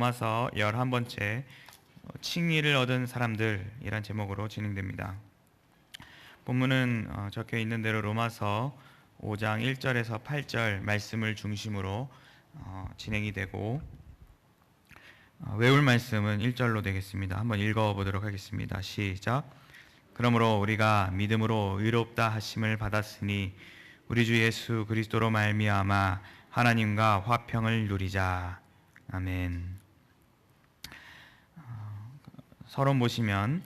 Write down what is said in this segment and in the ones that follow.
로마서 11번째 칭의를 얻은 사람들이란 제목으로 진행됩니다. 본문은 적혀 있는 대로 로마서 5장 1절에서 8절 말씀을 중심으로 진행이 되고 외울 말씀은 1절로 되겠습니다. 한번 읽어보도록 하겠습니다. 시작. 그러므로 우리가 믿음으로 의롭다 하심을 받았으니 우리 주 예수 그리스도로 말미암아 하나님과 화평을 누리자. 아멘. 서론 보시면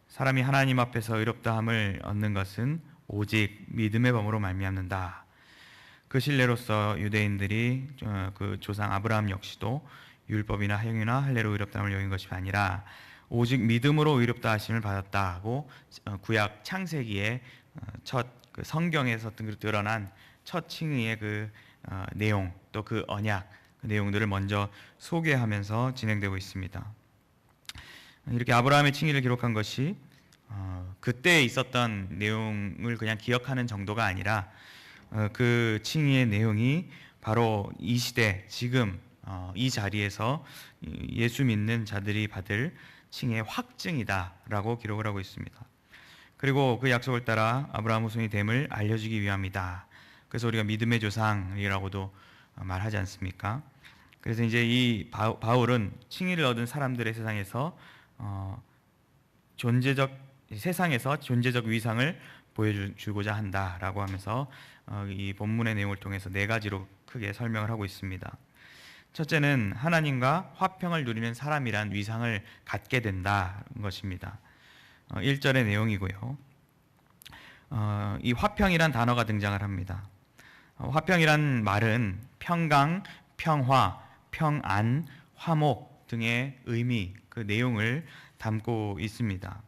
사람이 하나님 앞에서 의롭다함을 얻는 것은 오직 믿음의 범으로 말미암는다. 그 신뢰로서 유대인들이 그 조상 아브라함 역시도 율법이나 행위나 할례로 의롭다함을 여긴 것이 아니라 오직 믿음으로 의롭다 하심을 받았다고 구약 창세기의 첫 그 성경에서 드러난 첫 칭의의 그 내용 또 그 언약 그 내용들을 먼저 소개하면서 진행되고 있습니다. 이렇게 아브라함의 칭의를 기록한 것이 그때 있었던 내용을 그냥 기억하는 정도가 아니라 그 칭의의 내용이 바로 이 시대 지금 이 자리에서 예수 믿는 자들이 받을 칭의의 확증이다라고 기록을 하고 있습니다. 그리고 그 약속을 따라 아브라함 후손이 됨을 알려주기 위함이다. 그래서 우리가 믿음의 조상이라고도 말하지 않습니까? 그래서 이제 이 바울은 칭의를 얻은 사람들의 세상에서 세상에서 존재적 위상을 보여주고자 한다라고 하면서 이 본문의 내용을 통해서 네 가지로 크게 설명을 하고 있습니다. 첫째는 하나님과 화평을 누리는 사람이란 위상을 갖게 된다는 것입니다. 1절의 내용이고요. 이 화평이란 단어가 등장을 합니다. 화평이란 말은 평강, 평화, 평안, 화목 등의 의미, 그 내용을 담고 있습니다.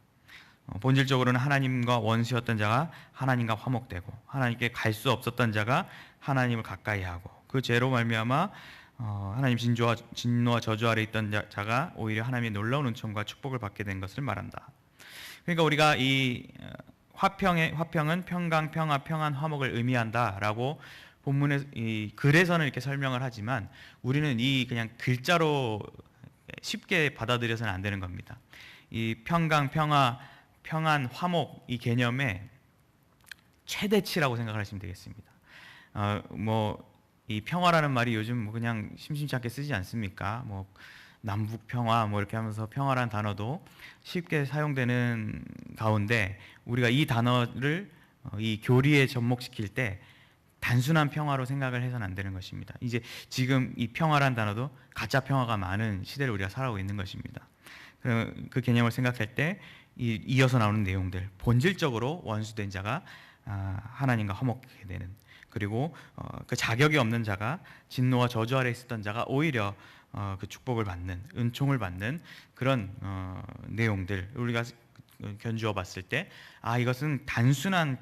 본질적으로는 하나님과 원수였던 자가 하나님과 화목되고 하나님께 갈 수 없었던 자가 하나님을 가까이 하고 그 죄로 말미암아 하나님 진노와 저주 아래 있던 자가 오히려 하나님의 놀라운 은총과 축복을 받게 된 것을 말한다. 그러니까 우리가 이 화평은 평강, 평화, 평안, 화목을 의미한다라고 본문의 이 글에서는 이렇게 설명을 하지만 우리는 이 그냥 글자로 쉽게 받아들여서는 안 되는 겁니다. 이 평강, 평화, 평안, 화목 이 개념의 최대치라고 생각하시면 되겠습니다. 이 평화라는 말이 요즘 그냥 심심치 않게 쓰지 않습니까? 남북 평화 이렇게 하면서 평화라는 단어도 쉽게 사용되는 가운데 우리가 이 단어를 이 교리에 접목시킬 때 단순한 평화로 생각을 해서는 안 되는 것입니다. 이제 지금 이 평화라는 단어도 가짜 평화가 많은 시대를 우리가 살아가고 있는 것입니다. 그 개념을 생각할 때 이어서 나오는 내용들 본질적으로 원수된 자가 하나님과 화목하게 되는 그리고 그 자격이 없는 자가 진노와 저주 아래 있었던 자가 오히려 그 축복을 받는 은총을 받는 그런 내용들 우리가 견주어 봤을 때 이것은 단순한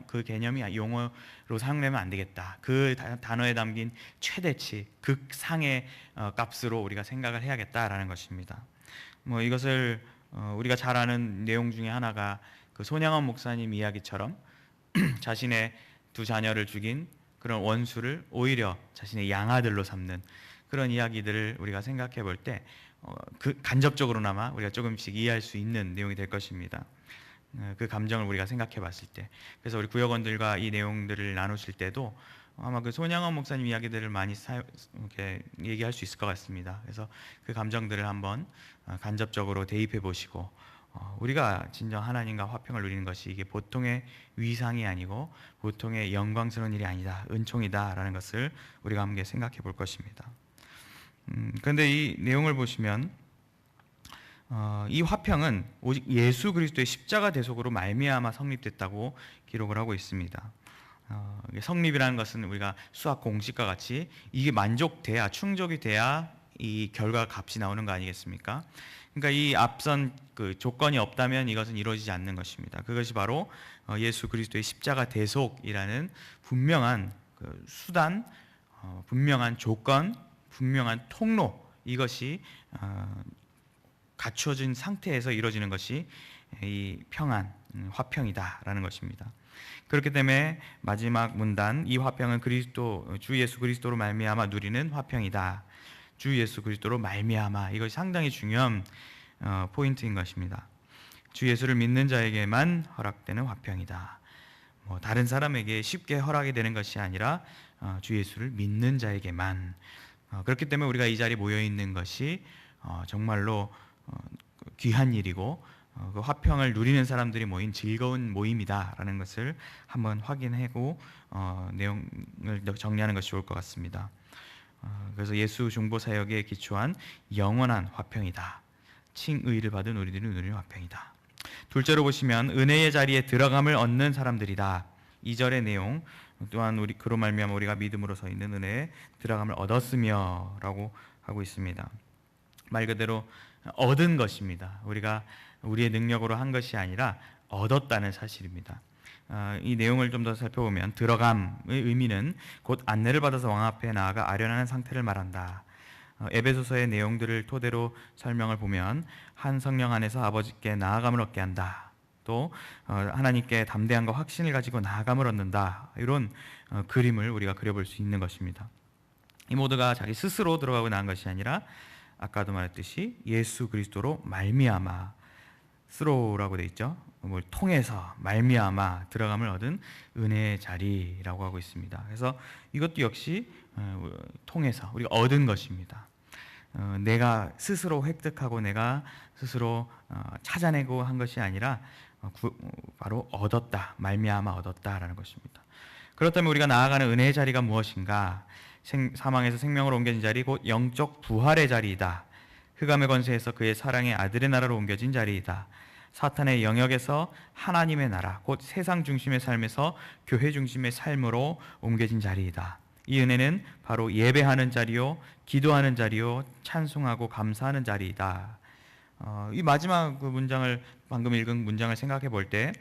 그 개념이 용어로 사용되면 안 되겠다. 그 단어에 담긴 최대치 극상의 값으로 우리가 생각을 해야겠다라는 것입니다. 이것을 우리가 잘 아는 내용 중에 하나가 그 손양원 목사님 이야기처럼 자신의 두 자녀를 죽인 그런 원수를 오히려 자신의 양아들로 삼는 그런 이야기들을 우리가 생각해 볼 때 그 간접적으로나마 우리가 조금씩 이해할 수 있는 내용이 될 것입니다. 그 감정을 우리가 생각해 봤을 때 그래서 우리 구역원들과 이 내용들을 나누실 때도 아마 그 손양원 목사님 이야기들을 많이 이렇게 얘기할 수 있을 것 같습니다. 그래서 그 감정들을 한번 간접적으로 대입해 보시고 우리가 진정 하나님과 화평을 누리는 것이 이게 보통의 위상이 아니고 보통의 영광스러운 일이 아니다, 은총이다라는 것을 우리가 함께 생각해 볼 것입니다. 그런데 이 내용을 보시면 이 화평은 오직 예수 그리스도의 십자가 대속으로 말미암아 성립됐다고 기록을 하고 있습니다. 성립이라는 것은 우리가 수학 공식과 같이 이게 만족돼야 충족이 돼야 이 결과 값이 나오는 거 아니겠습니까? 그러니까 이 앞선 그 조건이 없다면 이것은 이루어지지 않는 것입니다. 그것이 바로 예수 그리스도의 십자가 대속이라는 분명한 그 수단, 분명한 조건, 분명한 통로 이것이 갖춰진 상태에서 이루어지는 것이 이 평안, 화평이다라는 것입니다. 그렇기 때문에 마지막 문단 이 화평은 주 예수 그리스도로 말미암아 누리는 화평이다. 주 예수 그리스도로 말미암아. 이것이 상당히 중요한 포인트인 것입니다. 주 예수를 믿는 자에게만 허락되는 화평이다. 다른 사람에게 쉽게 허락이 되는 것이 아니라 주 예수를 믿는 자에게만. 그렇기 때문에 우리가 이 자리에 모여 있는 것이 정말로 귀한 일이고 그 화평을 누리는 사람들이 모인 즐거운 모임이다라는 것을 한번 확인하고 내용을 정리하는 것이 좋을 것 같습니다. 그래서 예수 중보 사역에 기초한 영원한 화평이다. 칭의를 받은 우리들이 누리는 화평이다. 둘째로 보시면 은혜의 자리에 들어감을 얻는 사람들이다. 2절의 내용 또한 우리 그로 말미암아 우리가 믿음으로 서 있는 은혜에 들어감을 얻었으며라고 하고 있습니다. 말 그대로 얻은 것입니다. 우리가 우리의 능력으로 한 것이 아니라 얻었다는 사실입니다. 이 내용을 좀 더 살펴보면 들어감의 의미는 곧 안내를 받아서 왕 앞에 나아가 아련하는 상태를 말한다. 에베소서의 내용들을 토대로 설명을 보면 한 성령 안에서 아버지께 나아감을 얻게 한다. 또 하나님께 담대함과 확신을 가지고 나아감을 얻는다. 이런 그림을 우리가 그려볼 수 있는 것입니다. 이 모두가 자기 스스로 들어가고 나은 것이 아니라 아까도 말했듯이 예수 그리스도로 말미암아 스로라고 돼 있죠. 뭘 통해서 말미암아 들어감을 얻은 은혜의 자리라고 하고 있습니다. 그래서 이것도 역시 통해서 우리가 얻은 것입니다. 내가 스스로 획득하고 내가 스스로 찾아내고 한 것이 아니라 바로 얻었다, 말미암아 얻었다라는 것입니다. 그렇다면 우리가 나아가는 은혜의 자리가 무엇인가? 사망에서 생명으로 옮겨진 자리, 곧 영적 부활의 자리이다. 흑암의 권세에서 그의 사랑의 아들의 나라로 옮겨진 자리이다. 사탄의 영역에서 하나님의 나라, 곧 세상 중심의 삶에서 교회 중심의 삶으로 옮겨진 자리이다. 이 은혜는 바로 예배하는 자리요, 기도하는 자리요, 찬송하고 감사하는 자리이다. 이 마지막 그 문장을 방금 읽은 문장을 생각해 볼 때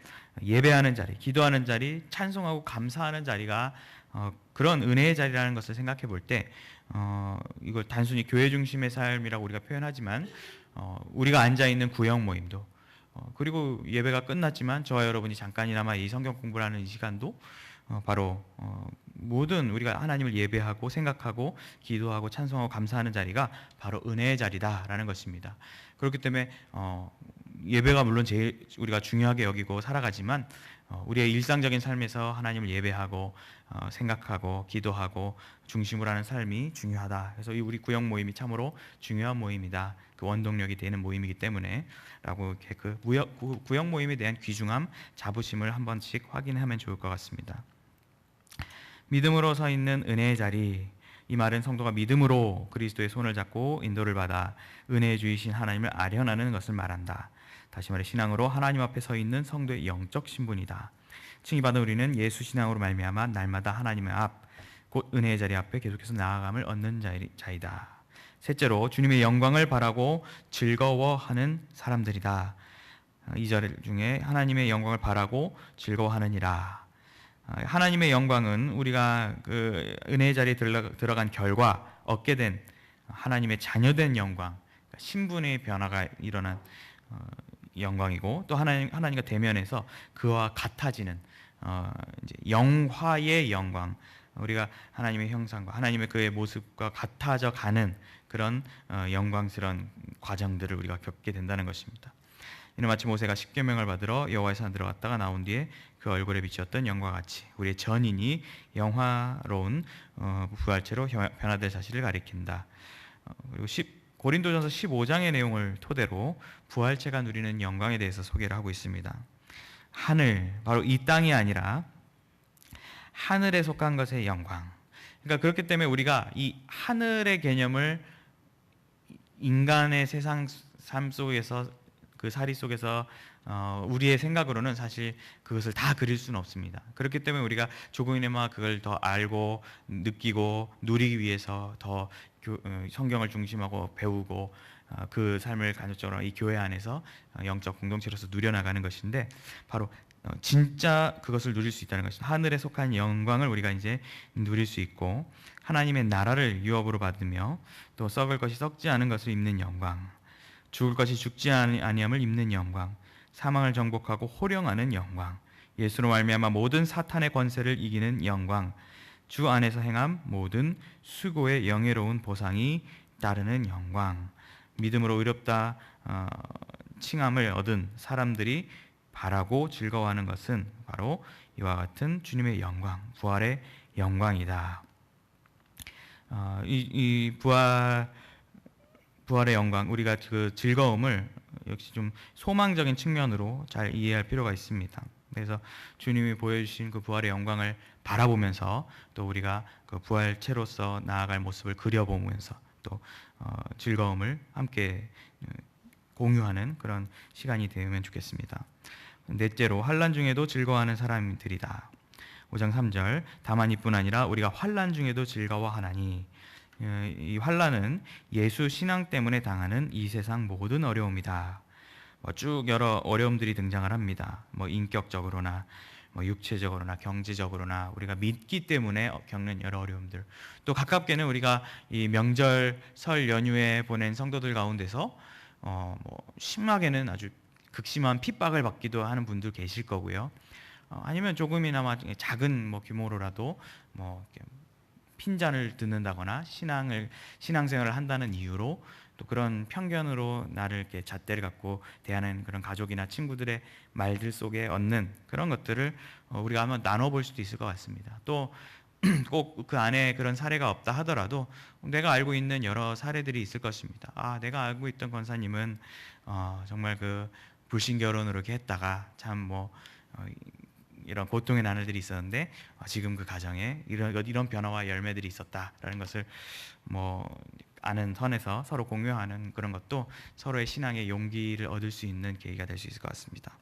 예배하는 자리, 기도하는 자리, 찬송하고 감사하는 자리가 그런 은혜의 자리라는 것을 생각해 볼 때 이걸 단순히 교회 중심의 삶이라고 우리가 표현하지만 우리가 앉아 있는 구역 모임도 그리고 예배가 끝났지만 저와 여러분이 잠깐이나마 이 성경 공부를 하는 이 시간도 바로 모든 우리가 하나님을 예배하고 생각하고 기도하고 찬송하고 감사하는 자리가 바로 은혜의 자리다라는 것입니다. 그렇기 때문에 예배가 물론 제일 우리가 중요하게 여기고 살아가지만 우리의 일상적인 삶에서 하나님을 예배하고 생각하고 기도하고 중심으로 하는 삶이 중요하다. 그래서 이 우리 구역 모임이 참으로 중요한 모임이다. 그 원동력이 되는 모임이기 때문에 라고 이렇게 그 구역 모임에 대한 귀중함, 자부심을 한 번씩 확인하면 좋을 것 같습니다. 믿음으로 서 있는 은혜의 자리, 이 말은 성도가 믿음으로 그리스도의 손을 잡고 인도를 받아 은혜의 주이신 하나님을 아련하는 것을 말한다. 다시 말해 신앙으로 하나님 앞에 서 있는 성도의 영적 신분이다. 칭의받은 우리는 예수 신앙으로 말미암아 날마다 하나님의 앞, 곧 은혜의 자리 앞에 계속해서 나아감을 얻는 자이다. 셋째로 주님의 영광을 바라고 즐거워하는 사람들이다. 2절 중에 하나님의 영광을 바라고 즐거워하느니라. 하나님의 영광은 우리가 그 은혜의 자리에 들어간 결과 얻게 된 하나님의 자녀된 영광, 신분의 변화가 일어난 영광이고 또 하나님과 대면해서 그와 같아지는 이제 영화의 영광, 우리가 하나님의 형상과 하나님의 그의 모습과 같아져 가는 그런 영광스러운 과정들을 우리가 겪게 된다는 것입니다. 이는 마치 모세가 십계명을 받으러 여호와의 산 들어갔다가 나온 뒤에 그 얼굴에 비쳤던 영과 같이 우리의 전인이 영화로운 부활체로 변화될 사실을 가리킨다. 그리고 고린도전서 15장의 내용을 토대로 부활체가 누리는 영광에 대해서 소개를 하고 있습니다. 하늘, 바로 이 땅이 아니라 하늘에 속한 것의 영광. 그러니까 그렇기 때문에 우리가 이 하늘의 개념을 인간의 세상 삶 속에서 그 사리 속에서 우리의 생각으로는 사실 그것을 다 그릴 수는 없습니다. 그렇기 때문에 우리가 조금이나마 그걸 더 알고 느끼고 누리기 위해서 더 성경을 중심하고 배우고 그 삶을 간접적으로 이 교회 안에서 영적 공동체로서 누려나가는 것인데 바로 진짜 그것을 누릴 수 있다는 것입니다. 하늘에 속한 영광을 우리가 이제 누릴 수 있고 하나님의 나라를 유업으로 받으며 또 썩을 것이 썩지 않은 것을 입는 영광, 죽을 것이 죽지 아니함을 입는 영광, 사망을 정복하고 호령하는 영광, 예수로 말미암아 모든 사탄의 권세를 이기는 영광, 주 안에서 행함 모든 수고의 영예로운 보상이 따르는 영광, 믿음으로 의롭다 칭함을 얻은 사람들이 바라고 즐거워하는 것은 바로 이와 같은 주님의 영광, 부활의 영광이다. 이 부활의 영광, 우리가 그 즐거움을 역시 좀 소망적인 측면으로 잘 이해할 필요가 있습니다. 그래서 주님이 보여주신 그 부활의 영광을 바라보면서 또 우리가 그 부활체로서 나아갈 모습을 그려보면서 또 즐거움을 함께 공유하는 그런 시간이 되면 좋겠습니다. 넷째로 환난 중에도 즐거워하는 사람들이다. 5장 3절 다만 이뿐 아니라 우리가 환난 중에도 즐거워하나니, 이 환난은 예수 신앙 때문에 당하는 이 세상 모든 어려움이다. 쭉 여러 어려움들이 등장을 합니다. 인격적으로나 육체적으로나 경제적으로나 우리가 믿기 때문에 겪는 여러 어려움들, 또 가깝게는 우리가 이 명절 설 연휴에 보낸 성도들 가운데서 심하게는 아주 극심한 핍박을 받기도 하는 분들 계실 거고요. 아니면 조금이나마 작은 규모로라도 핀잔을 듣는다거나 신앙생활을 한다는 이유로 또 그런 편견으로 나를 이렇게 잣대를 갖고 대하는 그런 가족이나 친구들의 말들 속에 얻는 그런 것들을 우리가 한번 나눠볼 수도 있을 것 같습니다. 또 꼭 그 안에 그런 사례가 없다 하더라도 내가 알고 있는 여러 사례들이 있을 것입니다. 내가 알고 있던 권사님은 정말 그 불신 결혼으로 이렇게 했다가 참 이런 고통의 나날들이 있었는데 지금 그 가정에 이런 변화와 열매들이 있었다라는 것을 아는 선에서 서로 공유하는 그런 것도 서로의 신앙의 용기를 얻을 수 있는 계기가 될 수 있을 것 같습니다.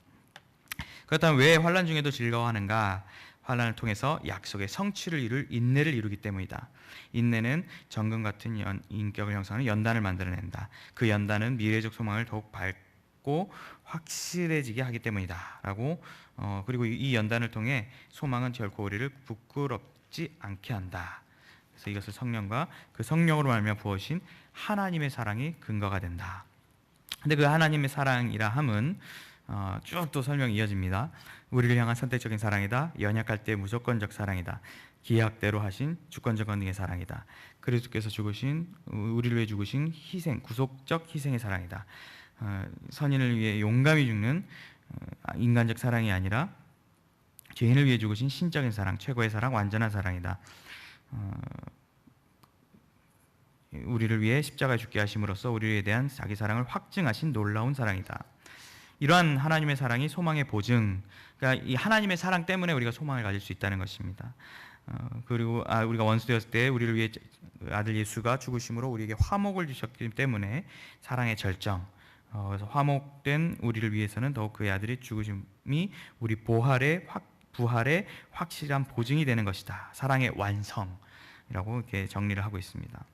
그렇다면 왜 환난 중에도 즐거워하는가? 환난을 통해서 약속의 성취를 이룰 인내를 이루기 때문이다. 인내는 정금 같은 인격을 형성하는 연단을 만들어낸다. 그 연단은 미래적 소망을 더욱 밝고 확실해지게 하기 때문이다. 라고 그리고 이 연단을 통해 소망은 결코 우리를 부끄럽지 않게 한다. 그래서 이것을 성령과 그 성령으로 말미암아 부어신 하나님의 사랑이 근거가 된다. 근데 그 하나님의 사랑이라 함은 쭉 또 설명이 이어집니다. 우리를 향한 선택적인 사랑이다. 연약할 때 무조건적 사랑이다. 기약대로 하신 주권적 권능의 사랑이다. 그리스도께서 죽으신 우리를 위해 죽으신 희생, 구속적 희생의 사랑이다. 선인을 위해 용감히 죽는 인간적 사랑이 아니라 죄인을 위해 죽으신 신적인 사랑, 최고의 사랑, 완전한 사랑이다. 우리를 위해 십자가에 죽게 하심으로써 우리에 대한 자기 사랑을 확증하신 놀라운 사랑이다. 이러한 하나님의 사랑이 소망의 보증, 그러니까 이 하나님의 사랑 때문에 우리가 소망을 가질 수 있다는 것입니다. 그리고 우리가 원수되었을 때 우리를 위해 아들 예수가 죽으심으로 우리에게 화목을 주셨기 때문에 사랑의 절정, 그래서 화목된 우리를 위해서는 더욱 그의 아들의 죽으심이 우리 부활의 확실한 보증이 되는 것이다. 사랑의 완성이라고 이렇게 정리를 하고 있습니다.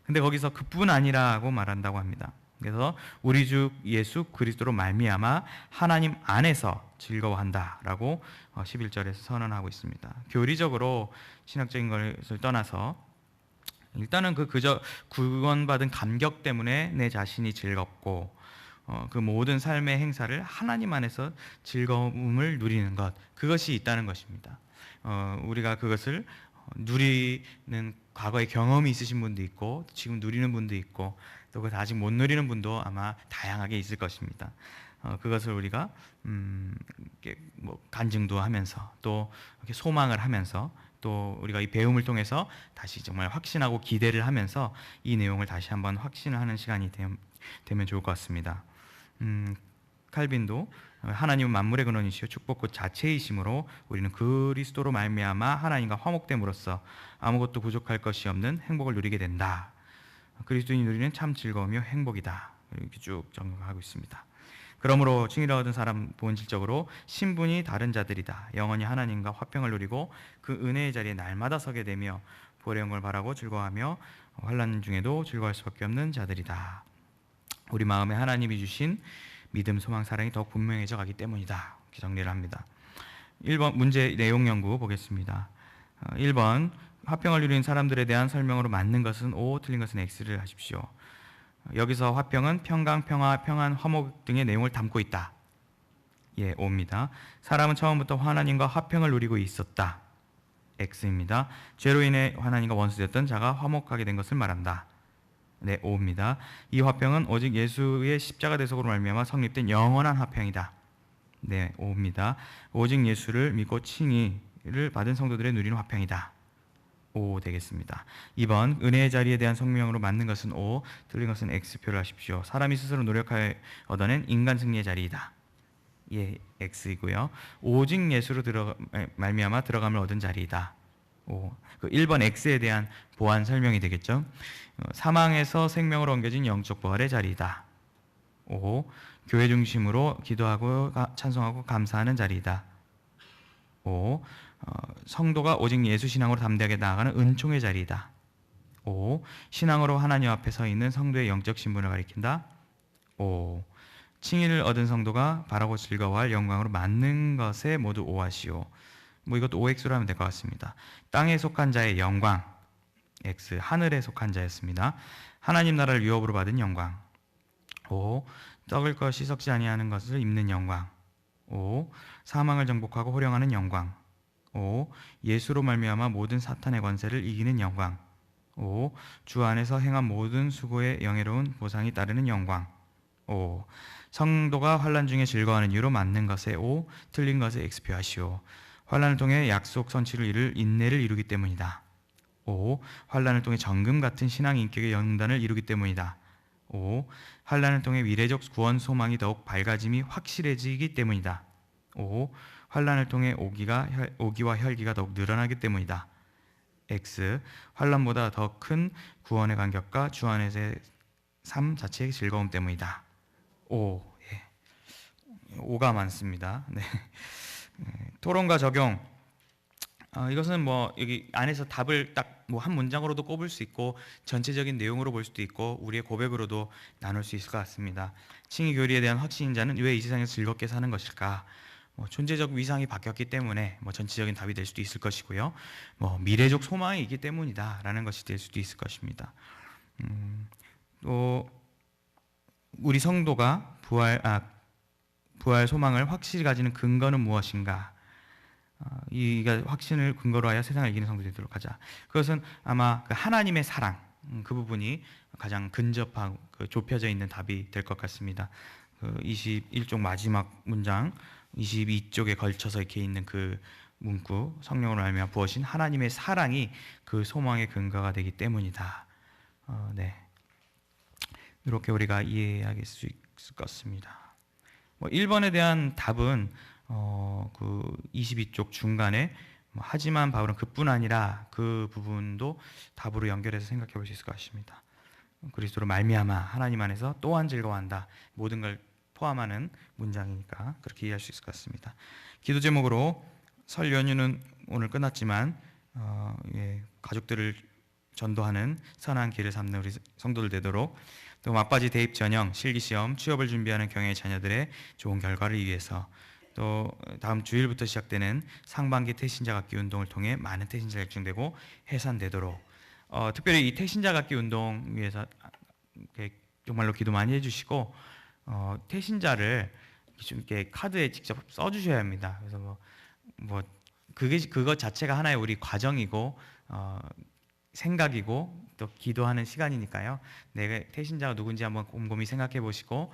근데 거기서 그뿐 아니라고 말한다고 합니다. 그래서 우리 주 예수 그리스도로 말미암아 하나님 안에서 즐거워한다라고 11절에서 선언하고 있습니다. 교리적으로 신학적인 것을 떠나서 일단은 그저 구원받은 감격 때문에 내 자신이 즐겁고 그 모든 삶의 행사를 하나님 안에서 즐거움을 누리는 것, 그것이 있다는 것입니다. 우리가 그것을 누리는 과거의 경험이 있으신 분도 있고 지금 누리는 분도 있고 또 그것을 아직 못 누리는 분도 아마 다양하게 있을 것입니다. 그것을 우리가 간증도 하면서 또 이렇게 소망을 하면서 또 우리가 이 배움을 통해서 다시 정말 확신하고 기대를 하면서 이 내용을 다시 한번 확신을 하는 시간이 되면 좋을 것 같습니다. 칼빈도 하나님은 만물의 근원이시요 축복꽃 자체이심으로 우리는 그리스도로 말미암아 하나님과 화목됨으로써 아무것도 부족할 것이 없는 행복을 누리게 된다. 그리스도인이 누리는 참 즐거움이요 행복이다. 이렇게 쭉 정리하고 있습니다. 그러므로 칭의를 얻은 사람 본질적으로 신분이 다른 자들이다. 영원히 하나님과 화평을 누리고 그 은혜의 자리에 날마다 서게 되며 부활의 영광을 바라고 즐거워하며 환난 중에도 즐거워할 수밖에 없는 자들이다. 우리 마음에 하나님이 주신 믿음, 소망, 사랑이 더욱 분명해져 가기 때문이다. 이렇게 정리를 합니다. 1번 문제 내용 연구 보겠습니다. 1번 화평을 누리는 사람들에 대한 설명으로 맞는 것은 O, 틀린 것은 X를 하십시오. 여기서 화평은 평강, 평화, 평안, 화목 등의 내용을 담고 있다. 예, O입니다. 사람은 처음부터 하나님과 화평을 누리고 있었다. X입니다. 죄로 인해 하나님과 원수되었던 자가 화목하게 된 것을 말한다. 네, O입니다. 이 화평은 오직 예수의 십자가 대속으로 말미암아 성립된 영원한 화평이다. 네, O입니다. 오직 예수를 믿고 칭의를 받은 성도들의 누리는 화평이다. O 되겠습니다. 2번 은혜의 자리에 대한 성명으로 맞는 것은 O, 틀린 것은 X표를 하십시오. 사람이 스스로 노력하여 얻어낸 인간 승리의 자리이다. 예, X이고요. 오직 예수로 말미암아 들어감을 얻은 자리이다. O. 그 1번 X에 대한 보완 설명이 되겠죠. 사망에서 생명으로 옮겨진 영적 부활의 자리이다. O. 교회 중심으로 기도하고 찬송하고 감사하는 자리이다. O. 성도가 오직 예수 신앙으로 담대하게 나아가는 은총의 자리이다. 5. 신앙으로 하나님 앞에 서 있는 성도의 영적 신분을 가리킨다. 5. 칭의를 얻은 성도가 바라고 즐거워할 영광으로 맞는 것에 모두 오하시오. 뭐 이것도 OX로 하면 될 것 같습니다. 땅에 속한 자의 영광, X. 하늘에 속한 자였습니다. 하나님 나라를 유업으로 받은 영광. 5. 썩을 것이 썩지 아니하는 것을 입는 영광. 5. 사망을 정복하고 호령하는 영광. 5. 예수로 말미암아 모든 사탄의 권세를 이기는 영광. 5. 주 안에서 행한 모든 수고의 영예로운 보상이 따르는 영광. 5. 성도가 환난 중에 즐거워하는 이유로 맞는 것에 O, 틀린 것에 X표 하시오. 환난을 통해 약속 선취를 이룰 인내를 이루기 때문이다. 5. 환난을 통해 정금 같은 신앙 인격의 영단을 이루기 때문이다. 5. 환난을 통해 미래적 구원 소망이 더욱 밝아짐이 확실해지기 때문이다. 5. 환난을 통해 오기와 혈기가 더욱 늘어나기 때문이다. X. 환난보다 더 큰 구원의 감격과 주 안에서의 삶 자체의 즐거움 때문이다. O. 예. O가 많습니다. 네. 토론과 적용. 이것은 뭐 여기 안에서 답을 딱 뭐 한 문장으로도 꼽을 수 있고 전체적인 내용으로 볼 수도 있고 우리의 고백으로도 나눌 수 있을 것 같습니다. 칭의 교리에 대한 확신인 자는 왜 이 세상에서 즐겁게 사는 것일까? 존재적 위상이 바뀌었기 때문에 전체적인 답이 될 수도 있을 것이고요. 미래적 소망이 있기 때문이다라는 것이 될 수도 있을 것입니다. 또 우리 성도가 부활 소망을 확실히 가지는 근거는 무엇인가? 이가 확신을 근거로 하여 세상을 이기는 성도들이 되도록 하자. 그것은 아마 그 하나님의 사랑 그 부분이 가장 근접하고 좁혀져 있는 답이 될 것 같습니다. 21쪽 마지막 문장 22쪽에 걸쳐서 이렇게 있는 그 문구 성령으로 알미암아 부어신 하나님의 사랑이 그 소망의 근거가 되기 때문이다. 네, 이렇게 우리가 이해할 수 있을 것 같습니다. 1번에 대한 답은 그 22쪽 중간에 하지만 바울은 그뿐 아니라 그 부분도 답으로 연결해서 생각해 볼 수 있을 것 같습니다. 그리스도로 말미암아 하나님 안에서 또한 즐거워한다. 모든 걸 포함하는 문장이니까 그렇게 이해할 수 있을 것 같습니다. 기도 제목으로 설 연휴는 오늘 끝났지만 가족들을 전도하는 선한 길을 삼는 우리 성도들 되도록, 또 막바지 대입 전형, 실기시험, 취업을 준비하는 경영의 자녀들의 좋은 결과를 위해서, 또 다음 주일부터 시작되는 상반기 태신자각기 운동을 통해 많은 태신자가 육성되고 해산되도록, 특별히 이 태신자각기 운동 위해서 정말로 기도 많이 해주시고, 태신자를 좀 이렇게 카드에 직접 써주셔야 합니다. 그래서 그것 자체가 하나의 우리 과정이고 생각이고 또 기도하는 시간이니까요. 내가 태신자가 누군지 한번 곰곰이 생각해 보시고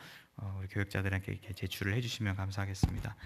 우리 교육자들에게 이렇게 제출을 해주시면 감사하겠습니다.